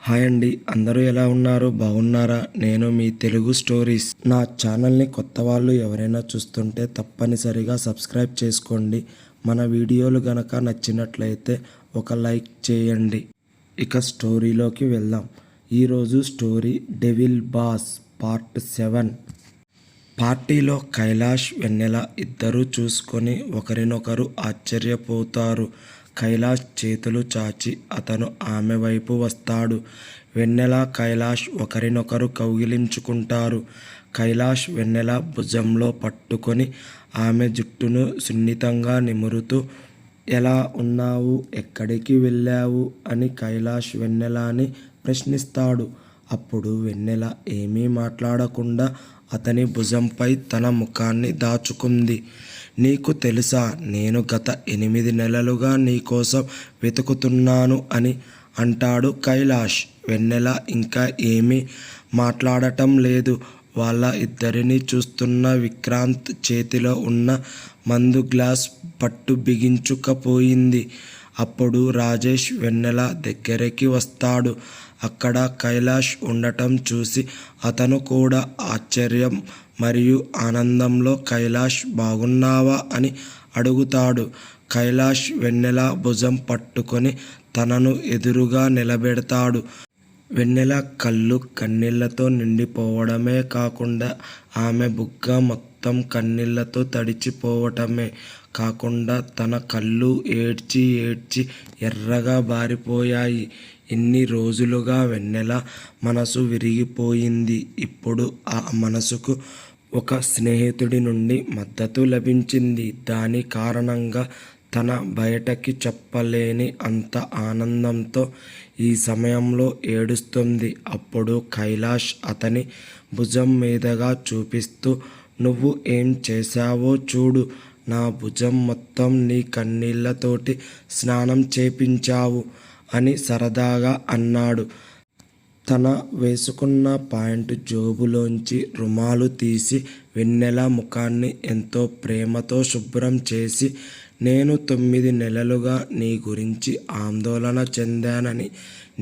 Hi అండి, అందరూ ఎలా ఉన్నారు? బాగున్నారా? నేను మీ తెలుగు స్టోరీస్. నా ఛానల్ని కొత్త వాళ్ళు ఎవరైనా చూస్తుంటే తప్పనిసరిగా సబ్స్క్రైబ్ చేసుకోండి. మన వీడియోలు గనక నచ్చినట్లయితే ఒక లైక్ చేయండి. ఇక స్టోరీలోకి వెళ్దాం. ఈరోజు స్టోరీ డెవిల్ బాస్ పార్ట్ 7. పార్టీలో కైలాష్, వెన్నెల ఇద్దరూ చూసుకొని ఒకరినొకరు ఆశ్చర్యపోతారు. కైలాష్ చేతులు చాచి అతను ఆమె వైపు వస్తాడు. వెన్నెల, కైలాష్ ఒకరినొకరు కౌగిలించుకుంటారు. కైలాష్ వెన్నెల భుజంలో పట్టుకొని ఆమె జుట్టును సున్నితంగా నిమురుతూ, ఎలా ఉన్నావు, ఎక్కడికి వెళ్ళావు అని కైలాష్ వెన్నెలని ప్రశ్నిస్తాడు. అప్పుడు వెన్నెల ఏమీ మాట్లాడకుండా అతని భుజంపై తన ముఖాన్ని దాచుకుంది. నీకు తెలుసా, నేను గత 8 నెలలుగా నీకోసం వెతుకుతున్నాను అని అంటాడు కైలాష్. వెన్నెల ఇంకా ఏమీ మాట్లాడటం లేదు. వాళ్ళ ఇద్దరిని చూస్తున్న విక్రాంత్ చేతిలో ఉన్న మందు గ్లాస్ పట్టు బిగించుకపోయింది. అప్పుడు రాజేష్ వెన్నెల దగ్గరికి వస్తాడు. అక్కడ కైలాష్ ఉండటం చూసి అతను కూడా ఆశ్చర్యం మరియు ఆనందంలో కైలాష్ బాగున్నావా అని అడుగుతాడు. కైలాష్ వెన్నెల భుజం పట్టుకొని తనను ఎదురుగా నిలబెడతాడు. వెన్నెల కళ్ళు కన్నీళ్లతో నిండిపోవడమే కాకుండా ఆమె బుగ్గ మొత్తం కన్నీళ్లతో తడిచిపోవటమే కాకుండా తన కళ్ళు ఏడ్చి ఏడ్చి ఎర్రగా బారిపోయాయి. ఇన్ని రోజులుగా వెన్నెల మనసు విరిగిపోయింది. ఇప్పుడు ఆ మనసుకు ఒక స్నేహితుడి నుండి మద్దతు లభించింది. దాని కారణంగా తన బయటకి చెప్పలేని అంత ఆనందంతో ఈ సమయంలో ఏడుస్తుంది. అప్పుడు కైలాష్ అతని భుజం మీదుగా చూపిస్తూ, నువ్వు ఏం చేశావో చూడు, నా భుజం మొత్తం నీ కన్నీళ్లతోటి స్నానం చేపించావు అని సరదాగా అన్నాడు. తన వేసుకున్న ప్యాంటు జోబులోంచి రుమాలు తీసి వెన్నెల ముఖాన్ని ఎంతో ప్రేమతో శుభ్రం చేసి, నేను 9 నెలలుగా నీ గురించి ఆందోళన చెందానని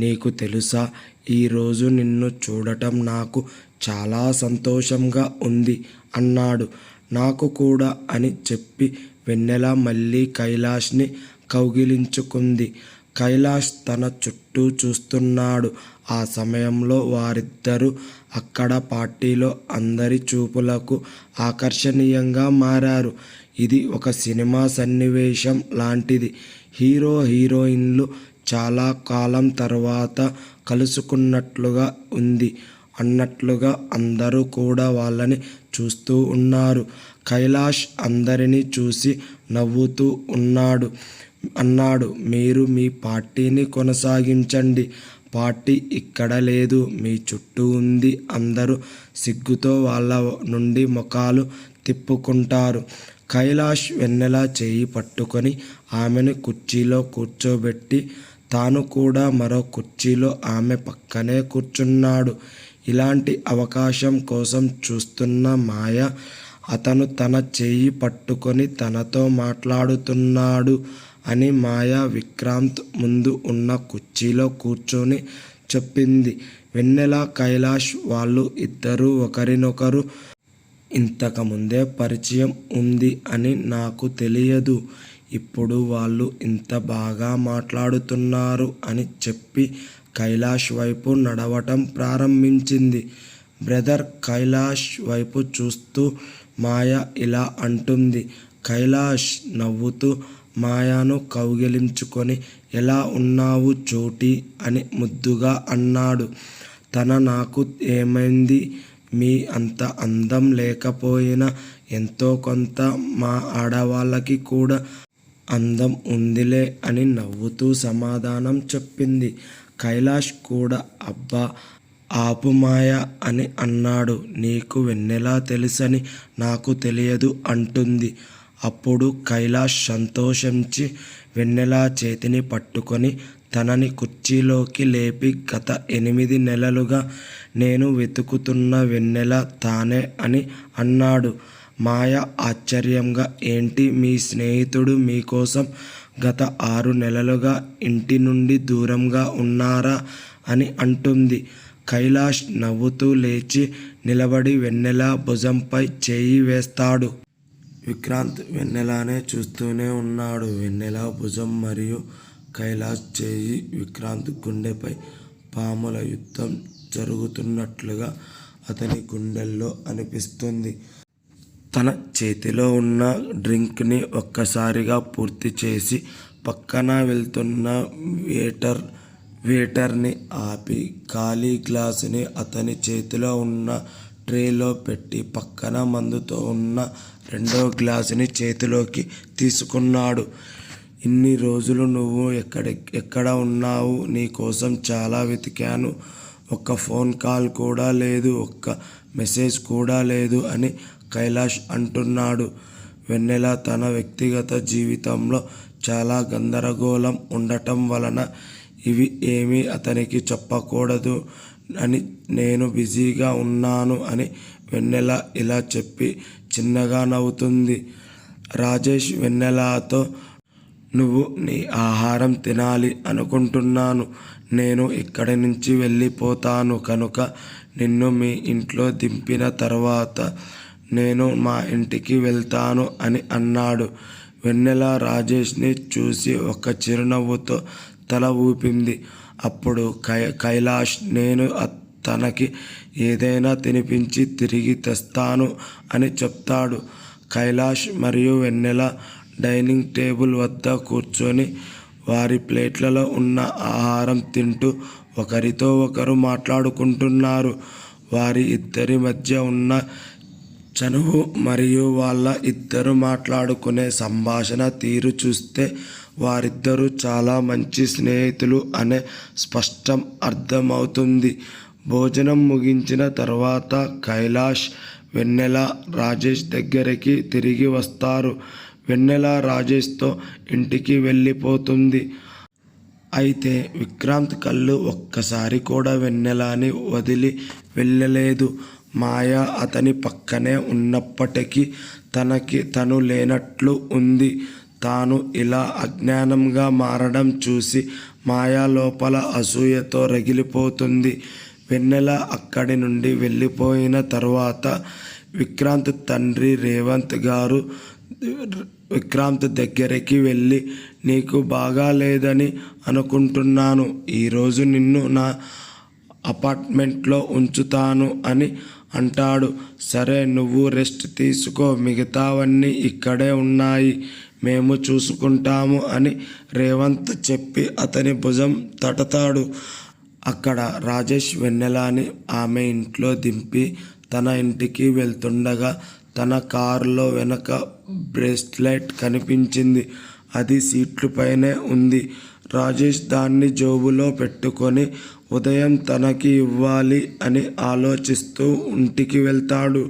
నీకు తెలుసా? ఈరోజు నిన్ను చూడటం నాకు చాలా సంతోషంగా ఉంది అన్నాడు. నాకు కూడా అని చెప్పి వెన్నెల మళ్ళీ కైలాష్ని కౌగిలించుకుంది. కైలాష్ తన చుట్టూ చూస్తున్నాడు. ఆ సమయంలో వారిద్దరూ అక్కడ పార్టీలో అందరి చూపులకు ఆకర్షణీయంగా మారారు. ఇది ఒక సినిమా సన్నివేశం లాంటిది. హీరో హీరోయిన్లు చాలా కాలం తర్వాత కలుసుకున్నట్లుగా ఉంది అన్నట్లుగా అందరూ కూడా వాళ్ళని చూస్తూ ఉన్నారు. కైలాష్ అందరినీ చూసి నవ్వుతూ అన్నాడు, మీరు మీ పార్టీని కొనసాగించండి, పార్టీ ఇక్కడ లేదు, మీ చుట్టూ ఉంది. అందరూ సిగ్గుతో వాళ్ళ నుండి ముఖాలు తిప్పుకుంటారు. కైలాష్ వెన్నెల చేయి పట్టుకొని ఆమెను కుర్చీలో కూర్చోబెట్టి తాను కూడా మరో కుర్చీలో ఆమె పక్కనే కూర్చున్నాడు. ఇలాంటి అవకాశం కోసం చూస్తున్న మాయ అతను తన చేయి పట్టుకొని తనతో మాట్లాడుతున్నాడు అని మాయ విక్రాంత్ ముందు ఉన్న కుర్చీలో కూర్చొని చెప్పింది. వెన్నెల, కైలాష్ వాళ్ళు ఇద్దరూ ఒకరినొకరు ఇంతకుముందే పరిచయం ఉంది అని నాకు తెలియదు. ఇప్పుడు వాళ్ళు ఇంత బాగా మాట్లాడుతున్నారు అని చెప్పి కైలాష్ వైపు నడవటం ప్రారంభించింది. బ్రదర్ కైలాష్ వైపు చూస్తూ మాయ ఇలా అంటుంది. కైలాష్ నవ్వుతూ మాయను కౌగిలించుకొని, ఎలా ఉన్నావు చోటీ అని ముద్దుగా అన్నాడు. నాకు ఏమైంది, మీ అంత అందం లేకపోయినా ఎంతో కొంత మా ఆడవాళ్ళకి కూడా అందం ఉందిలే అని నవ్వుతూ సమాధానం చెప్పింది. కైలాష్ కూడా అబ్బా ఆపు మాయ అని అన్నాడు. నీకు వెన్నెల తెలుసని నాకు తెలియదు అంటుంది. అప్పుడు కైలాష్ సంతోషించి వెన్నెల చేతిని పట్టుకొని తనని కుర్చీలోకి లేపి, గత 8 నెలలుగా నేను వెతుకుతున్న వెన్నెల తానే అని అన్నాడు. మాయ ఆశ్చర్యంగా, ఏంటి మీ స్నేహితుడు మీకోసం గత 6 నెలలుగా ఇంటి నుండి దూరంగా ఉన్నారా అని అంటుంది. కైలాష్ నవ్వుతూ లేచి నిలబడి వెన్నెల భుజంపై చేయి వేస్తాడు. విక్రాంత్ వెన్నెలానే చూస్తూనే ఉన్నాడు. వెన్నెల భుజం మరియు కైలాష్ చేయి విక్రాంత్ గుండెపై పాముల యుద్ధం జరుగుతున్నట్లుగా అతని గుండెల్లో అనిపిస్తుంది. తన చేతిలో ఉన్న డ్రింక్ని ఒక్కసారిగా పూర్తి చేసి పక్కన వెళ్తున్న వెయిటర్ని ఆపి ఖాళీ గ్లాసుని అతని చేతిలో ఉన్న ట్రేలో పెట్టి పక్కన మందుతో ఉన్న రెండో గ్లాసుని చేతిలోకి తీసుకున్నాడు. ఇన్ని రోజులు నువ్వు ఎక్కడ ఉన్నావు? నీ కోసం చాలా వెతికాను. ఒక్క ఫోన్ కాల్ కూడా లేదు, ఒక్క మెసేజ్ కూడా లేదు అని కైలాష్ అంటున్నాడు. వెన్నెల తన వ్యక్తిగత జీవితంలో చాలా గందరగోళం ఉండటం వలన ఇవి ఏమీ అతనికి చెప్పకూడదు అని నేను బిజీగా ఉన్నాను అని వెన్నెల ఇలా చెప్పి చిన్నగా నవ్వుతుంది. రాజేష్ వెన్నెలతో, నువ్వు నీ ఆహారం తినాలి అనుకుంటున్నాను. నేను ఇక్కడి నుంచి వెళ్ళిపోతాను కనుక నిన్ను మీ ఇంట్లో దింపిన తర్వాత నేను మా ఇంటికి వెళ్తాను అని అన్నాడు. వెన్నెల రాజేష్ని చూసి ఒక చిరునవ్వుతో తల ఊపింది. అప్పుడు కైలాష్ నేను తనకి ఏదైనా తినిపించి తిరిగి తెస్తాను అని చెప్తాడు. కైలాష్ మరియు వెన్నెల డైనింగ్ టేబుల్ వద్ద కూర్చొని వారి ప్లేట్లలో ఉన్న ఆహారం తింటూ ఒకరితో ఒకరు మాట్లాడుకుంటున్నారు. వారి ఇద్దరి మధ్య ఉన్న చనువు మరియు వాళ్ళ ఇద్దరు మాట్లాడుకునే సంభాషణ తీరు చూస్తే వారిద్దరూ చాలా మంచి స్నేహితులు అనే స్పష్టం అర్థమవుతుంది. భోజనం ముగించిన తర్వాత కైలాష్ వెన్నెల రాజేష్ దగ్గరికి తిరిగి వస్తారు. వెన్నెల రాజేష్తో ఇంటికి వెళ్ళిపోతుంది. అయితే విక్రాంత్ కళ్ళు ఒక్కసారి కూడా వెన్నెలని వదిలి వెళ్ళలేదు. మాయ అతని పక్కనే ఉన్నప్పటికీ తనకి తను లేనట్లు ఉంది. తాను ఇలా అజ్ఞానంగా మారడం చూసి మాయ లోపల అసూయతో రగిలిపోతుంది. వెన్నెల అక్కడి నుండి వెళ్ళిపోయిన తర్వాత విక్రాంత్ తండ్రి రేవంత్ గారు విక్రాంత్ దగ్గరికి వెళ్ళి, నీకు బాగా లేదని అనుకుంటున్నాను. ఈరోజు నిన్ను నా అపార్ట్మెంట్లో ఉంచుతాను అని అంటాడు. సరే, నువ్వు రెస్ట్ తీసుకో, మిగతావన్నీ ఇక్కడే ఉన్నాయి, మేము చూసుకుంటాము అని రేవంత్ చెప్పి అతని భుజం తడతాడు. అక్కడ రాజేష్ వెన్నెలని ఆమె ఇంట్లో దింపి తన ఇంటికి వెళ్తుండగా తన కారులో వెనక బ్రేస్లెట్ కనిపించింది. అది సీట్లపైనే ఉంది. రాజేష్ దాన్ని జోబులో పెట్టుకొని ఉదయం తనకి ఇవ్వాలి అని ఆలోచిస్తూ ఇంటికి వెళ్తాడు.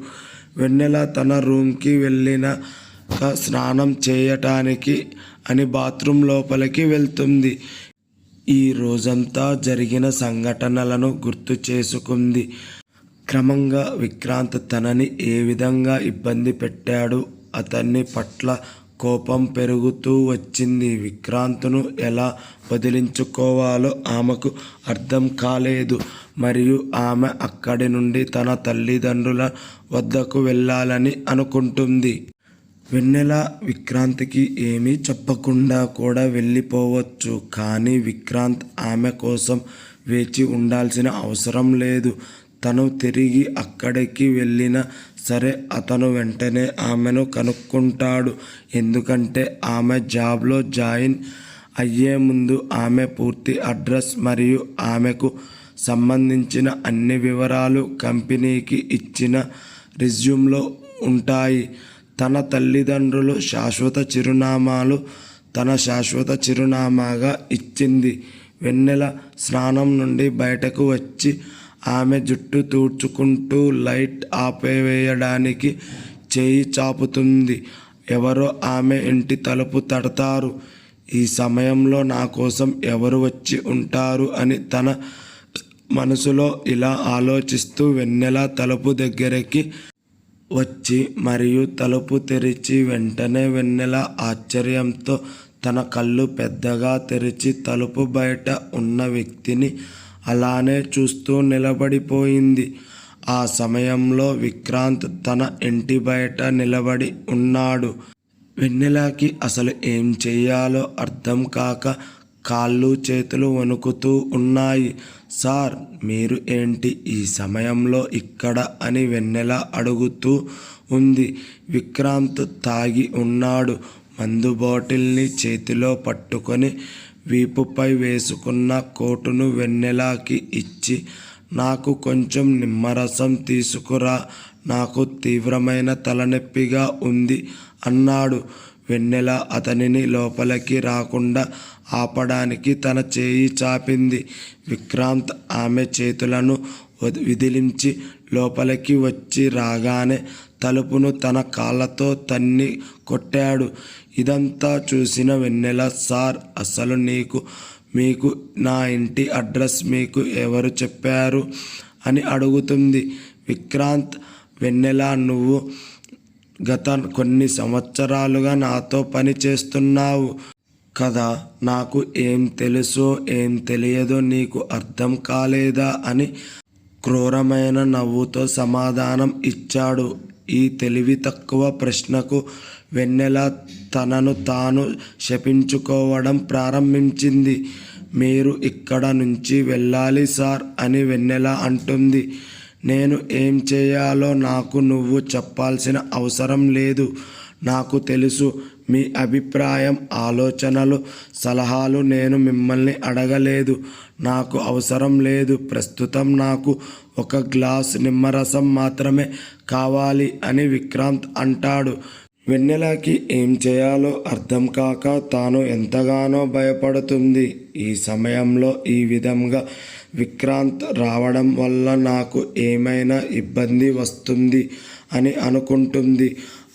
వెన్నెల తన రూమ్కి వెళ్ళినాక స్నానం చేయటానికి అని బాత్రూమ్ లోపలికి వెళ్తుంది. ఈ రోజంతా జరిగిన సంఘటనలను గుర్తు చేసుకుంది. క్రమంగా విక్రాంత్ తనని ఏ విధంగా ఇబ్బంది పెట్టాడు, అతన్ని పట్ల కోపం పెరుగుతూ వచ్చింది. విక్రాంత్ను ఎలా వదిలించుకోవాలో ఆమెకు అర్థం కాలేదు. మరియు ఆమె అక్కడి నుండి తన తల్లిదండ్రుల వద్దకు వెళ్ళాలని అనుకుంటుంది. వెన్నెల విక్రాంత్కి ఏమీ చెప్పకుండా కూడా వెళ్ళిపోవచ్చు. కానీ విక్రాంత్ ఆమె కోసం వేచి ఉండాల్సిన అవసరం లేదు. తను తిరిగి అక్కడికి వెళ్ళినా సరే అతను వెంటనే ఆమెను కనుక్కుంటాడు. ఎందుకంటే ఆమె జాబ్లో జాయిన్ అయ్యే ముందు ఆమె పూర్తి అడ్రస్ మరియు ఆమెకు సంబంధించిన అన్ని వివరాలు కంపెనీకి ఇచ్చిన రెజ్యూమ్లో ఉంటాయి. తన తల్లిదండ్రులు తన శాశ్వత చిరునామాగా ఇచ్చింది. వెన్నెల స్నానం నుండి బయటకు వచ్చి ఆమె జుట్టు తుడుచుకుంటూ లైట్ ఆపివేయడానికి చేయి చాపుతుంది. ఎవరో ఆమె ఇంటి తలుపు తడతారు. ఈ సమయంలో నా కోసం ఎవరు వచ్చి ఉంటారు అని తన మనసులో ఇలా ఆలోచిస్తూ వెన్నెల తలుపు దగ్గరికి వచ్చి మరియు తలుపు తెరిచి వెంటనే వెన్నెల ఆశ్చర్యంతో తన కళ్ళు పెద్దగా తెరిచి తలుపు బయట ఉన్న వ్యక్తిని అలానే చూస్తూ నిలబడిపోయింది. ఆ సమయంలో విక్రాంత్ తన ఇంటి బయట నిలబడి ఉన్నాడు. వెన్నెలకి అసలు ఏం చెయ్యాలో అర్థం కాక కాళ్ళు చేతులు వణుకుతూ ఉన్నాయి. సార్, మీరు ఏంటి ఈ సమయంలో ఇక్కడ అని వెన్నెల అడుగుతూ ఉంది. విక్రాంత్ తాగి ఉన్నాడు. మందు బాటిల్ని చేతిలో పట్టుకొని వీపుపై వేసుకున్న కోటును వెన్నెలకి ఇచ్చి, నాకు కొంచెం నిమ్మరసం తీసుకురా, నాకు తీవ్రమైన తలనొప్పిగా ఉంది అన్నాడు. వెన్నెల అతనిని లోపలికి రాకుండా ఆపడానికి తన చేయి చాపింది. విక్రాంత్ ఆమె చేతులను విదిలించి లోపలికి వచ్చి రాగానే తలుపును తన కాళ్ళతో తన్ని కొట్టాడు. ఇదంతా చూసిన వెన్నెల, సార్, అసలు మీకు నా ఇంటి అడ్రస్ మీకు ఎవరు చెప్పారు అని అడుగుతుంది. విక్రాంత్, వెన్నెల, నువ్వు గత కొన్ని సంవత్సరాలుగా నాతో పని చేస్తున్నావు కదా, నాకు ఏం తెలుసో ఏం తెలియదో నీకు అర్థం కాలేదా అని క్రూరమైన నవ్వుతో సమాధానం ఇచ్చాడు. ఈ తెలివి తక్కువ ప్రశ్నకు వెన్నెల తనను తాను శపించుకోవడం ప్రారంభించింది. మీరు ఇక్కడ నుంచి వెళ్ళాలి సార్ అని వెన్నెల అంటుంది. నేను ఏం చేయాలో నాకు నువ్వు చెప్పాల్సిన అవసరం లేదు. నాకు తెలుసు మీ అభిప్రాయం, ఆలోచనలు, సలహాలు నేను మిమ్మల్ని అడగలేదు. నాకు అవసరం లేదు. ప్రస్తుతం నాకు ఒక గ్లాస్ నిమ్మరసం మాత్రమే కావాలి అని విక్రాంత్ అంటాడు. వెన్నెలకి ఏం చేయాలో అర్థం కాక తాను ఎంతగానో భయపడుతుంది. ఈ సమయంలో ఈ విధంగా విక్రాంత్ రావడం వల్ల నాకు ఏమైనా ఇబ్బంది వస్తుంది అని అనుకుంటుంది.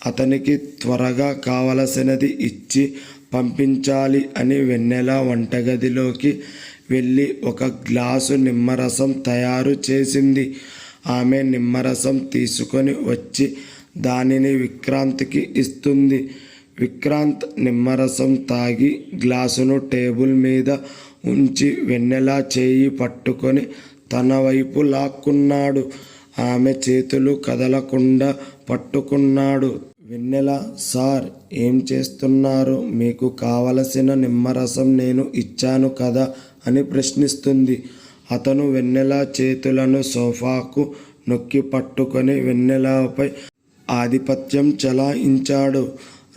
అతనికి త్వరగా కావలసినది ఇచ్చి పంపించాలి అని వెన్నెల వంటగదిలోకి వెళ్ళి ఒక గ్లాసు నిమ్మరసం తయారు చేసింది. ఆమె నిమ్మరసం తీసుకొని వచ్చి దానిని విక్రాంత్కి ఇస్తుంది. విక్రాంత్ నిమ్మరసం తాగి గ్లాసును టేబుల్ మీద ఉంచి వెన్నెల చేయి పట్టుకొని తన వైపు లాక్కున్నాడు. ఆమె చేతులు కదలకుండా పట్టుకున్నాడు. వెన్నెల, సార్, ఏం చేస్తున్నారు? మీకు కావలసిన నిమ్మరసం నేను ఇచ్చాను కదా అని ప్రశ్నిస్తుంది. అతను వెన్నెల చేతులను సోఫాకు నొక్కి పట్టుకొని వెన్నెలపై ఆధిపత్యం చెలాయించాడు.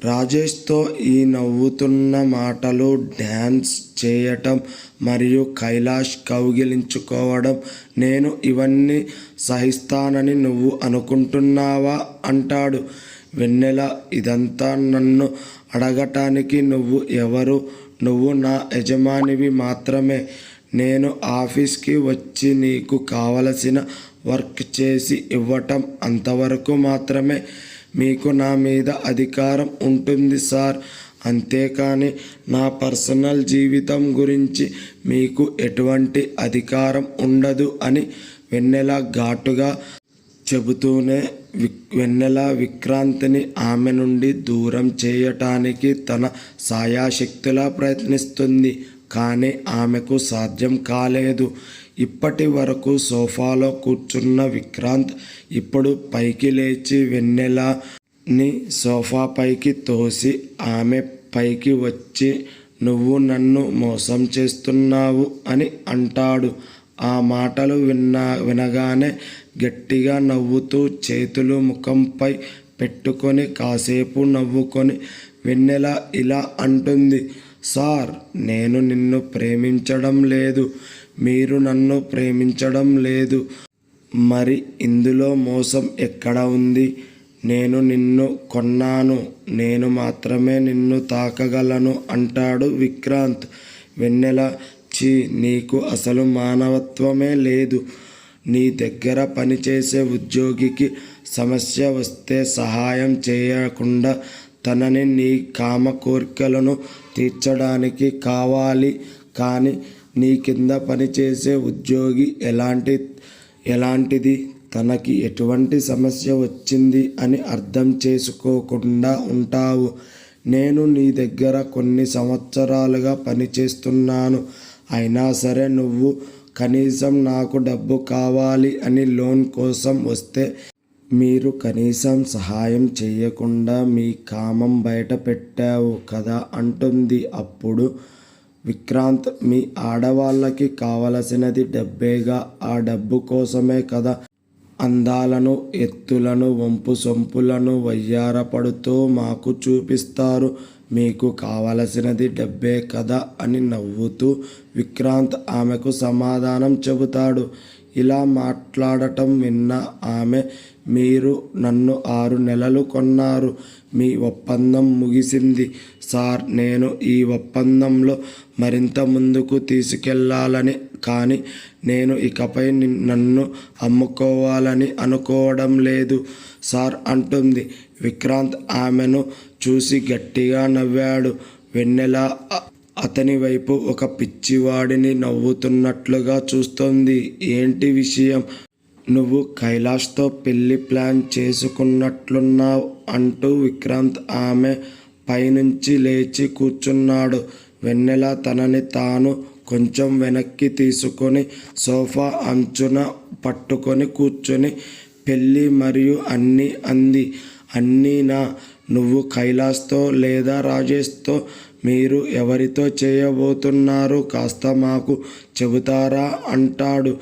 రాజేష్తో ఈ నవ్వుతున్న మాటలు, డ్యాన్స్ చేయటం మరియు కైలాష్ కౌగిలించుకోవడం, నేను ఇవన్నీ సహిస్తానని నువ్వు అనుకుంటున్నావా అంటాడు. వెన్నెల, ఇదంతా నన్ను అడగటానికి నువ్వు ఎవరు? నువ్వు నా యజమానివి మాత్రమే. నేను ఆఫీస్కి వచ్చి నీకు కావలసిన వర్క్ చేసి ఇవ్వటం అంతవరకు మాత్రమే మీకు నా మీద అధికారం ఉంటుంది సార్. అంతేకాని నా పర్సనల్ జీవితం గురించి మీకు ఎటువంటి అధికారం ఉండదు అని వెన్నెల ఘాటుగా చెబుతూనే వెన్నెల విక్రాంత్ని ఆమె నుండి దూరం చేయటానికి తన సాయశక్తులా ప్రయత్నిస్తుంది. కానీ ఆమెకు సాధ్యం కాలేదు. ఇప్పటి వరకు సోఫాలో కూర్చున్న విక్రాంత్ ఇప్పుడు పైకి లేచి వెన్నెలని సోఫా పైకి తోసి ఆమె పైకి వచ్చి, నువ్వు నన్ను మోసం చేస్తున్నావు అని అంటాడు. ఆ మాటలు వినగానే గట్టిగా నవ్వుతూ చేతులు ముఖంపై పెట్టుకొని కాసేపు నవ్వుకొని వెన్నెల ఇలా అంటుంది, సార్, నేను నిన్ను ప్రేమించడం లేదు, మీరు నన్ను ప్రేమించడం లేదు. మరి ఇందులో మోసం ఎక్కడ ఉంది? నేను నిన్ను కొన్నాను, నేను మాత్రమే నిన్ను తాకగలను అంటాడు విక్రాంత్. వెన్నెల, ఛీ, నీకు అసలు మానవత్వమే లేదు. నీ దగ్గర పనిచేసే ఉద్యోగికి సమస్య వస్తే సహాయం చేయకుండా తనని నీ కామ కోరికలను తీర్చడానికి కావాలి. కానీ నీ కింద పనిచేసే ఉద్యోగి ఎలాంటిది, తనకి ఎటువంటి సమస్య వచ్చింది అని అర్థం చేసుకోకుండా ఉంటావు. నేను నీ దగ్గర కొన్ని సంవత్సరాలుగా పనిచేస్తున్నాను. అయినా సరే నువ్వు కనీసం నాకు డబ్బు కావాలి అని లోన్ కోసం వస్తే మీరు కనీసం సహాయం చేయకుండా మీ కామం బయట పెట్టావు కదా అంటుంది. అప్పుడు విక్రాంత్, మీ ఆడవాళ్ళకి కావలసినది డబ్బేగా, ఆ డబ్బు కోసమే కదా అందాలను, ఎత్తులను, వంపు సొంపులను వయ్యారపడుతూ మాకు చూపిస్తారు. మీకు కావలసినది డబ్బే కదా అని నవ్వుతూ విక్రాంత్ ఆమెకు సమాధానం చెబుతాడు. ఇలా మాట్లాడటం విన్న ఆమె, మీరు నన్ను 6 నెలలు కొన్నారు, మీ ఒప్పందం ముగిసింది సార్. నేను ఈ ఒప్పందంలో మరింత ముందుకు తీసుకెళ్లాలని, కానీ నేను ఇకపై నన్ను అమ్ముకోవాలని అనుకోవడం లేదు సార్ అంటుంది. విక్రాంత్ ఆమెను చూసి గట్టిగా నవ్వాడు. వెన్నెల అతని వైపు ఒక పిచ్చివాడిని నవ్వుతున్నట్లుగా చూస్తోంది. ఏంటి విషయం? నువ్వు కైలాష్తో పెళ్లి ప్లాన్ చేసుకున్నట్లున్నావు అంటూ విక్రాంత్ ఆమె పైనుంచి లేచి కూర్చున్నాడు. వెన్నెల తనని తాను కొంచెం వెనక్కి తీసుకొని సోఫా అంచున పట్టుకొని కూర్చొని, పెళ్ళి మరియు అన్నీ అంది. అన్నీనా? నువ్వు కైలాష్తో లేదా రాజేష్తో? మీరు ఎవరితో చేయబోతున్నారు? కాస్త మాకు చెబుతారా అంటాడు.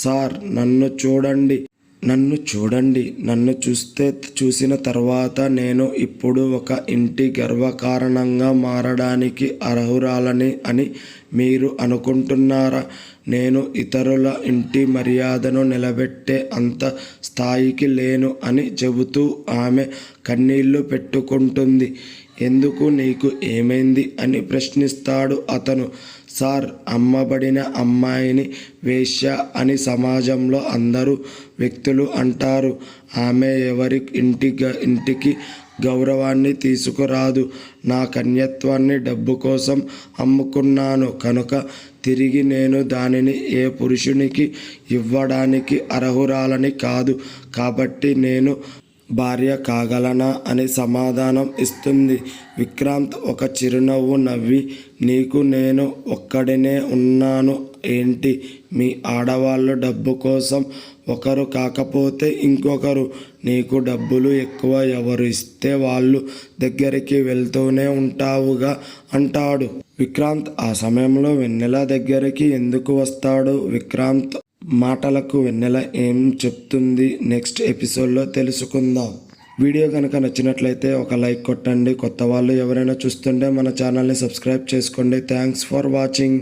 సార్, నన్ను చూడండి. నన్ను చూసిన తర్వాత నేను ఇప్పుడు ఒక ఇంటి గర్వకారణంగా మారడానికి అర్హురాలని అని మీరు అనుకుంటున్నారా? నేను ఇతరుల ఇంటి మర్యాదను నిలబెట్టే అంత స్థాయికి లేను అని చెబుతూ ఆమె కన్నీళ్లు పెట్టుకుంటుంది. ఎందుకు, నీకు ఏమైంది అని ప్రశ్నిస్తాడు అతను. సార్, అమ్మబడిన అమ్మాయిని వేశ్య అని సమాజంలో అందరూ వ్యక్తులు అంటారు. ఆమె ఎవరి ఇంటికి గౌరవాన్ని తీసుకురాదు. నా కన్యత్వాన్ని డబ్బు కోసం అమ్ముకున్నాను కనుక తిరిగి నేను దానిని ఏ పురుషునికి ఇవ్వడానికి అర్హురాలని కాదు. కాబట్టి నేను భార్య కాగలనా అని సమాధానం ఇస్తుంది. విక్రాంత్ ఒక చిరునవ్వు నవ్వి, నీకు నేను ఒక్కడినే ఉన్నాను ఏంటి? మీ ఆడవాళ్ళు డబ్బు కోసం ఒకరు కాకపోతే ఇంకొకరు. నీకు డబ్బులు ఎక్కువ ఎవరు ఇస్తే వాళ్ళు దగ్గరికి వెళ్తూనే ఉంటావుగా అంటాడు. విక్రాంత్ ఆ సమయంలో వెన్నెల దగ్గరికి ఎందుకు వస్తాడు? విక్రాంత్ మాటలకు వెన్నెల ఏం చెప్తుంది నెక్స్ట్ ఎపిసోడ్లో తెలుసుకుందాం. వీడియో కనుక నచ్చినట్లయితే ఒక లైక్ కొట్టండి. కొత్త వాళ్ళు ఎవరైనా చూస్తుంటే మన ఛానల్ని సబ్స్క్రైబ్ చేసుకోండి. Thanks for watching.